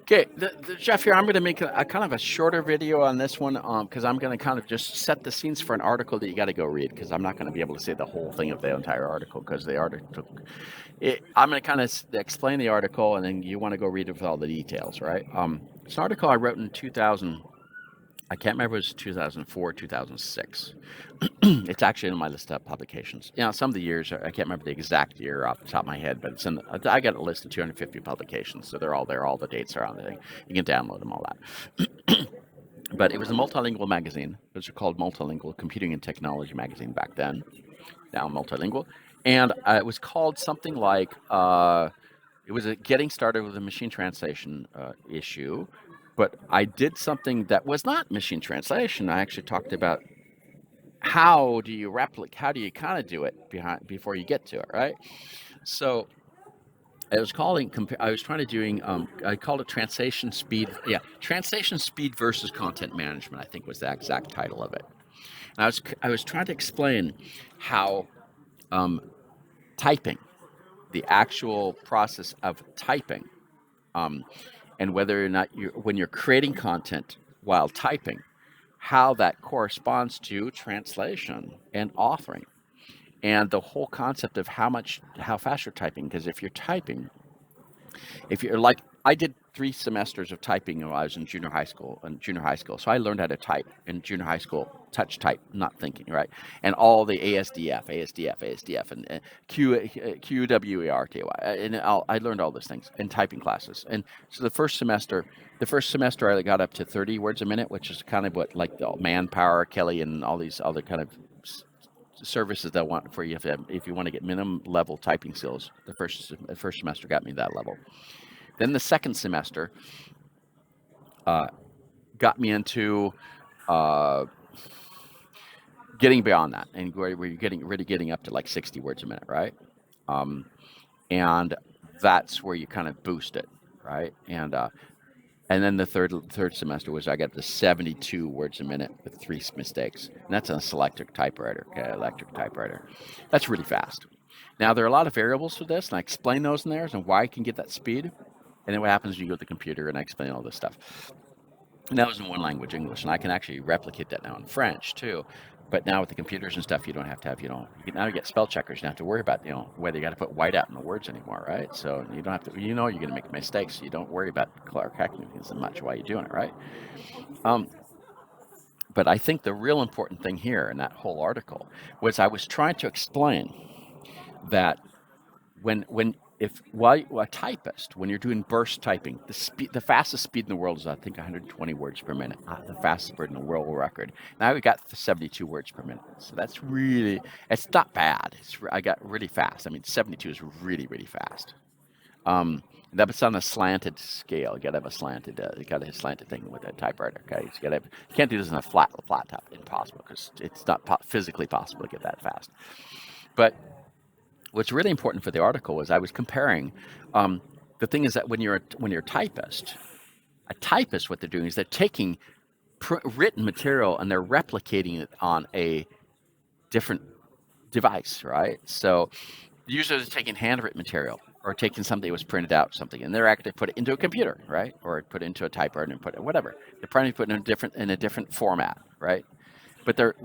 Okay, Jeff here. I'm going to make a kind of a shorter video on this one because I'm going to kind of just set the scenes for an article that you got to go read because I'm not going to be able to say the whole thing of the entire article because the article. I'm going to kind of explain the article and then you want to go read it with all the details, right? It's an article I wrote in 2000. I can't remember if it was 2004, 2006. It's actually in my list of publications. You know, some of the years, I can't remember the exact year off the top of my head, but it's in. I got a list of 250 publications, so they're all there. All the dates are on the thing. You can download them, all that. But it was a multilingual magazine. It was called Multilingual Computing and Technology Magazine back then. Now multilingual, and it was called something like. It was a getting started with a machine translation issue, but I did something that was not machine translation. I actually talked about how do you replicate, how do you kind of do it before you get to it, right? So I was trying to doing, I called it translation speed. Yeah, translation speed versus content management, I think was the exact title of it. And I was trying to explain how typing, the actual process of typing, um, and whether or not when you're creating content while typing, how that corresponds to translation and authoring, and the whole concept of how fast you're typing. Because if you're like, I did 3 semesters of typing when I was in junior high school. So I learned how to type in junior high school, touch type, not thinking, right? And all the ASDF, and QWERTY, and I learned all those things in typing classes. And so the first semester I got up to 30 words a minute, which is kind of what like the Manpower, Kelly, and all these other kind of services that want for you if you want to get minimum level typing skills. The first semester got me that level. Then the second semester got me into uh, getting beyond that, and where you're getting up to like 60 words a minute, right? Um, and that's where you kind of boost it, right? And then the third semester was I got to 72 words a minute with 3 mistakes, and that's on a electric typewriter. Okay, electric typewriter. That's really fast. Now there are a lot of variables for this, and I explain those in there and why I can get that speed. And then what happens is you go to the computer and I explain all this stuff. And that was in one language, English, and I can actually replicate that now in French too. But now with the computers and stuff, you don't have to have, now you get spell checkers. You don't have to worry about, whether you got to put white out in the words anymore, right? So you don't have to, you're going to make mistakes. You don't worry about correcting things as much while you're doing it, right? Um, but I think the real important thing here in that whole article was I was trying to explain that when if while a typist, when you're doing burst typing, the fastest speed in the world is I think 120 words per minute, the fastest speed in the world record. Now we got 72 words per minute, so that's really, it's not bad. I got really fast. I mean, 72 is really fast. That's on a slanted scale. You gotta have a slanted, thing with a typewriter. Okay, you can't do this in a flat top. Impossible because it's not physically possible to get that fast. But what's really important for the article was I was comparing. The thing is that when you're a typist, what they're doing is they're taking written material and they're replicating it on a different device, right? So users are taking handwritten material or taking something that was printed out, something, and they're actually put it into a computer, right? Or put it into a typewriter and put it whatever. They're probably put it in a different format, right? But they're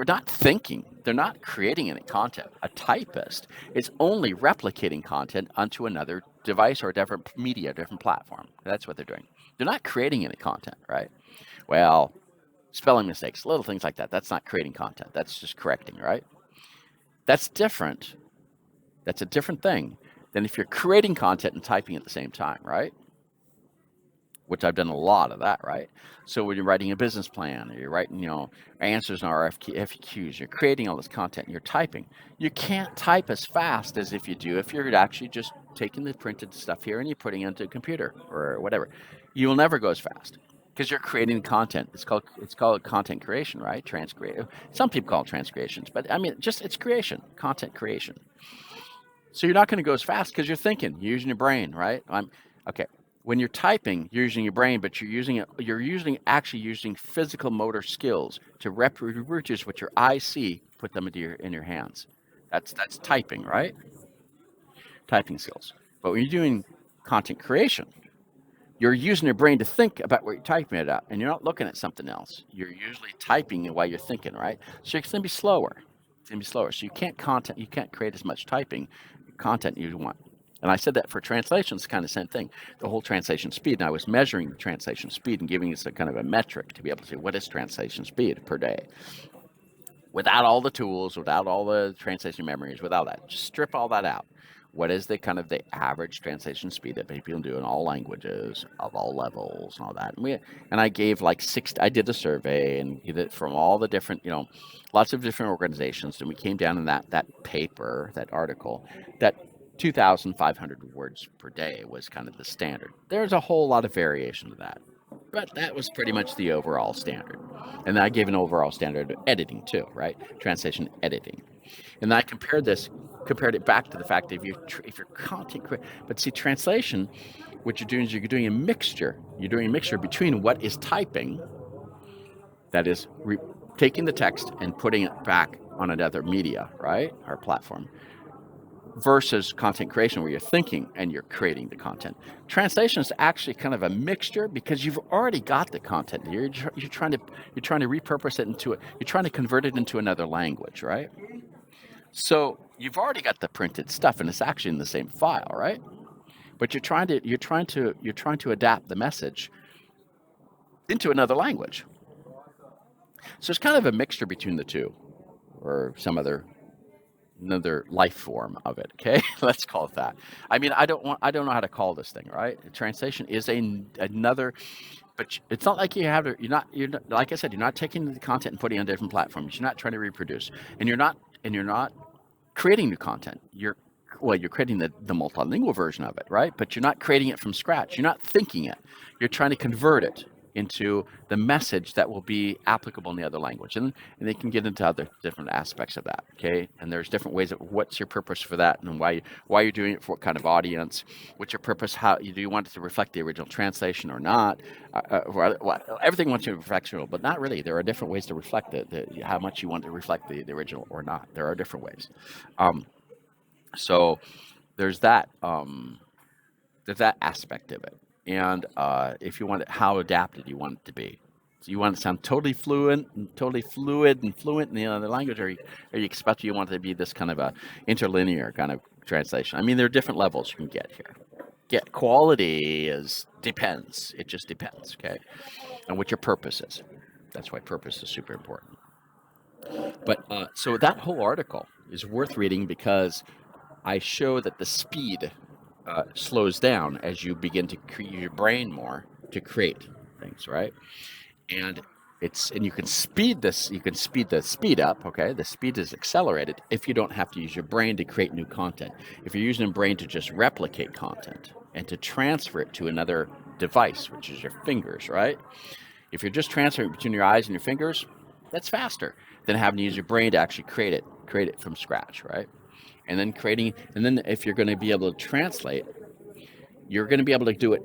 not thinking. They're not creating any content. A typist is only replicating content onto another device or a different media, different platform. That's what they're doing. They're not creating any content, right? Well, spelling mistakes, little things like that. That's not creating content. That's just correcting, right? That's different. That's a different thing than if you're creating content and typing at the same time, right? Which I've done a lot of that, right? So when you're writing a business plan, or you're writing, answers and FAQs, you're creating all this content and you're typing. You can't type as fast as if you do if you're actually just taking the printed stuff here and you're putting it into a computer or whatever. You will never go as fast because you're creating content. It's called content creation, right? Some people call it transcreations, but I mean, it's creation, content creation. So you're not going to go as fast because you're thinking, you're using your brain, right? Okay. When you're typing, you're using your brain, but you're actually using physical motor skills to reproduce what your eyes see, put them in your hands. That's typing, right? Typing skills. But when you're doing content creation, you're using your brain to think about what you're typing it out, and you're not looking at something else. You're usually typing it while you're thinking, right? So it's going to be slower. It's going to be slower. So you can't create as much typing content you want. And I said that for translation, it's kind of the same thing. The whole translation speed, and I was measuring the translation speed and giving us a kind of a metric to be able to say what is translation speed per day, without all the tools, without all the translation memories, without that. Just strip all that out. What is the kind of the average translation speed that people do in all languages of all levels and all that? And I gave like I did a survey and did it from all the different, lots of different organizations, and we came down in that paper, that article, that 2,500 words per day was kind of the standard. There's a whole lot of variation to that, but that was pretty much the overall standard. And then I gave an overall standard of editing too, right? Translation editing. And then I compared it back to the fact that if you're content but see, translation, what you're doing is you're doing a mixture. You're doing a mixture between what is typing, that is taking the text and putting it back on another media, right, or platform, versus content creation where you're thinking and you're creating the content. Translation is actually kind of a mixture because you've already got the content. You're trying to repurpose it you're trying to convert it into another language, right? So you've already got the printed stuff, and it's actually in the same file, right? But you're trying to adapt the message into another language. So it's kind of a mixture between the two, or another life form of it. Okay, let's call it that. I mean, I don't know how to call this thing, right? Translation is another. But it's not like you're not like I said, you're not taking the content and putting it on different platforms. You're not trying to reproduce, and you're not creating new content. You're creating the multilingual version of it, right? But you're not creating it from scratch. You're not thinking it. You're trying to convert it into the message that will be applicable in the other language. And they can get into other different aspects of that, okay? And there's different ways of what's your purpose for that and why you're doing it, for what kind of audience, what's your purpose, do you want it to reflect the original translation or not? Everything wants you to reflect, but not really. There are different ways to reflect how much you want to reflect the original or not. There are different ways. So there's that aspect of it. And if you want it, how adapted you want it to be. So you want it to sound totally fluid and fluent in the other language, or you expect you want it to be this kind of a interlinear kind of translation. I mean, there are different levels you can get here. Quality depends. It just depends, okay? And what your purpose is. That's why purpose is super important. But so that whole article is worth reading because I show that the speed slows down as you begin to use your brain more to create things, right? And you can speed this. You can speed the speed up. Okay, the speed is accelerated if you don't have to use your brain to create new content. If you're using your brain to just replicate content and to transfer it to another device, which is your fingers, right? If you're just transferring between your eyes and your fingers, that's faster than having to use your brain to actually create it from scratch, right? And then if you're going to be able to translate, you're going to be able to do it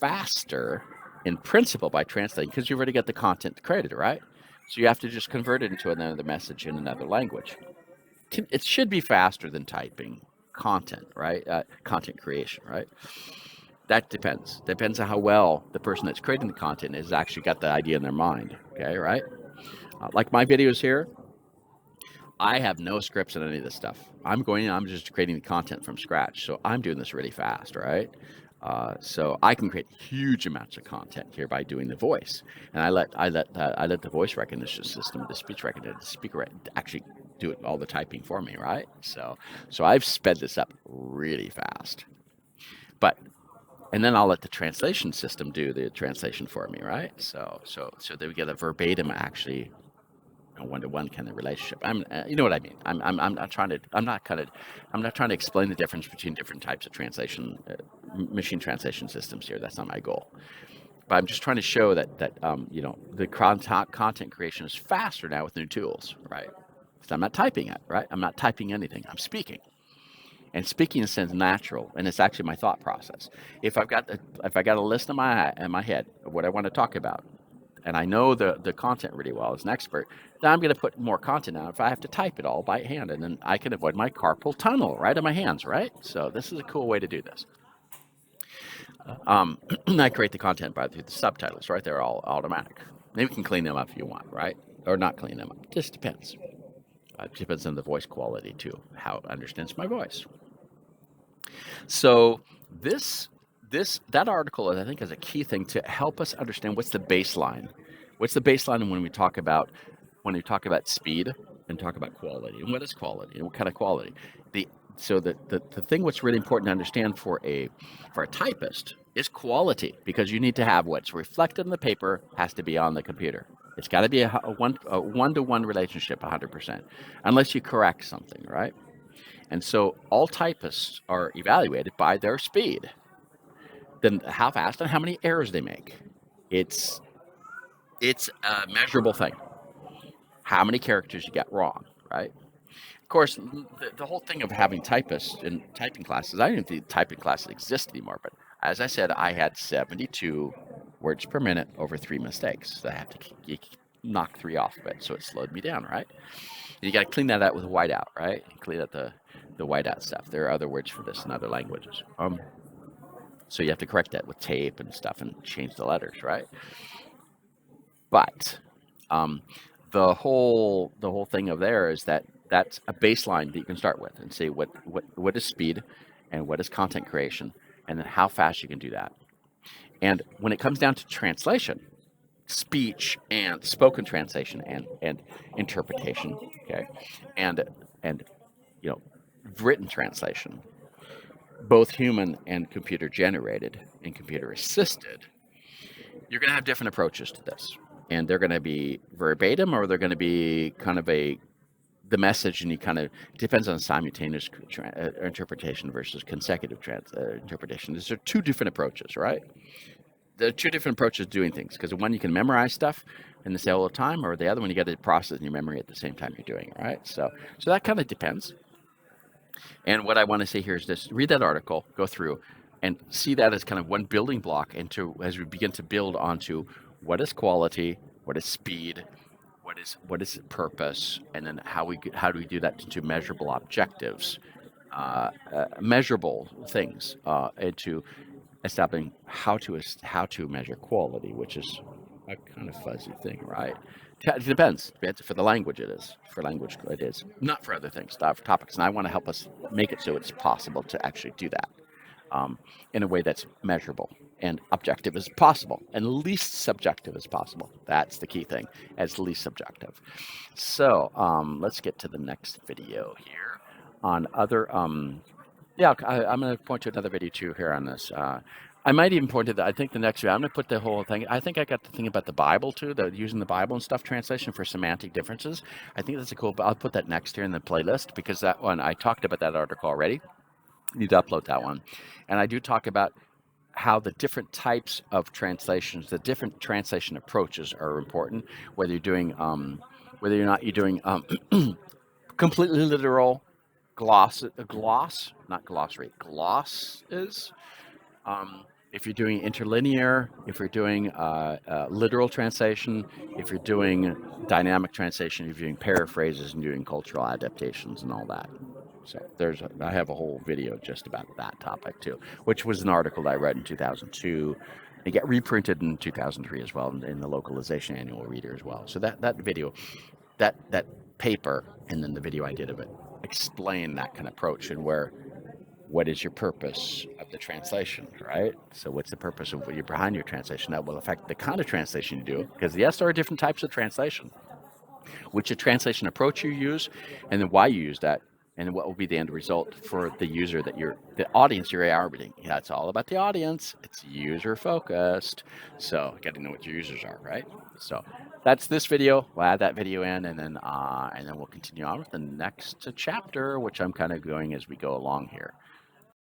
faster in principle by translating because you've already got the content created, right? So you have to just convert it into another message in another language. It should be faster than typing content, right? Content creation, right? That depends. Depends on how well the person that's creating the content has actually got the idea in their mind, okay, right? Like my videos here, I have no scripts on any of this stuff. I'm just creating the content from scratch. So I'm doing this really fast, right? So I can create huge amounts of content here by doing the voice, and I let the voice recognition system, the speech recognition, the speaker actually do all the typing for me, right? So I've sped this up really fast, and then I'll let the translation system do the translation for me, right? So that we get a verbatim actually a one-to-one kind of relationship. You know what I mean. I'm not trying to explain the difference between different types of translation, machine translation systems here. That's not my goal. But I'm just trying to show that the content creation is faster now with new tools, right? So I'm not typing it, right? I'm not typing anything. I'm speaking. And speaking sounds natural, and it's actually my thought process. If I got a list in my head of what I want to talk about, and I know the content really well as an expert, then I'm going to put more content out if I have to type it all by hand, and then I can avoid my carpal tunnel right in my hands, right? So this is a cool way to do this. I create the content by the subtitles, right? They're all automatic. Maybe you can clean them up if you want, right? Or not clean them up. Just depends. It depends on the voice quality too, how it understands my voice. So that article, I think, is a key thing to help us understand what's the baseline. What's the baseline when we talk about speed and talk about quality, and what is quality and what kind of quality. The thing what's really important to understand for a typist is quality, because you need to have what's reflected in the paper has to be on the computer. It's got to be a one-to-one relationship 100%, unless you correct something, right? And so all typists are evaluated by their speed, then how fast and how many errors they make. It's a measurable thing. How many characters you get wrong, right? Of course, the whole thing of having typists in typing classes, I don't even think typing classes exist anymore. But as I said, I had 72 words per minute over 3 mistakes. So I have to knock 3 off of it, so it slowed me down, right? And you got to clean that out with whiteout, right? Clean out the whiteout stuff. There are other words for this in other languages. So you have to correct that with tape and stuff and change the letters, right? But the whole thing of there is that's a baseline that you can start with and say what is speed and what is content creation, and then how fast you can do that. And when it comes down to translation, speech and spoken translation and interpretation, okay, and written translation, both human and computer generated and computer assisted, you're going to have different approaches to this, and they're going to be verbatim, or they're going to be kind of the message, and you kind of depends on simultaneous interpretation versus consecutive interpretation. These are 2 different approaches, right? There are 2 different approaches to doing things, because the one you can memorize stuff and say all the time, or the other one you got to process in your memory at the same time you're doing it, right? So that kind of depends. And what I want to say here is this: read that article, go through, and see that as kind of one building block into, as we begin to build onto what is quality, what is speed, what is purpose, and then how do we do that into measurable objectives, measurable things, into establishing how to measure quality, which is a kind of fuzzy thing, right? It depends. For the language, it is. For language, it is. Not for other things, for topics. And I want to help us make it so it's possible to actually do that in a way that's measurable and objective as possible, and least subjective as possible. That's the key thing, as least subjective. So let's get to the next video here on other. I'm going to point to another video too here on this. I might even point to that. I think the next video, I'm going to put the whole thing. I think I got the thing about the Bible too, using the Bible and stuff translation for semantic differences. I think that's a cool. I'll put that next here in the playlist, because that one, I talked about that article already. You need to upload that one. And I do talk about how the different types of translations, the different translation approaches are important, whether you're doing, whether or not you're doing completely literal gloss, not glossary, gloss is. If you're doing interlinear, if you're doing literal translation, if you're doing dynamic translation, if you're doing paraphrases and doing cultural adaptations and all that. So I have a whole video just about that topic too, which was an article that I read in 2002. It got reprinted in 2003 as well in the Localization Annual Reader as well. So that video, that paper, and then the video I did of it explain that kind of approach, and what is your purpose of the translation, right? So what's the purpose of what you're behind your translation? That will affect the kind of translation you do, because yes, there are different types of translation. Which translation approach you use, and then why you use that, and what will be the end result for the user the audience you're targeting. Yeah, it's all about the audience. It's user focused. So you got to know what your users are, right? So that's this video. We'll add that video in, and then we'll continue on with the next chapter, which I'm kind of going as we go along here.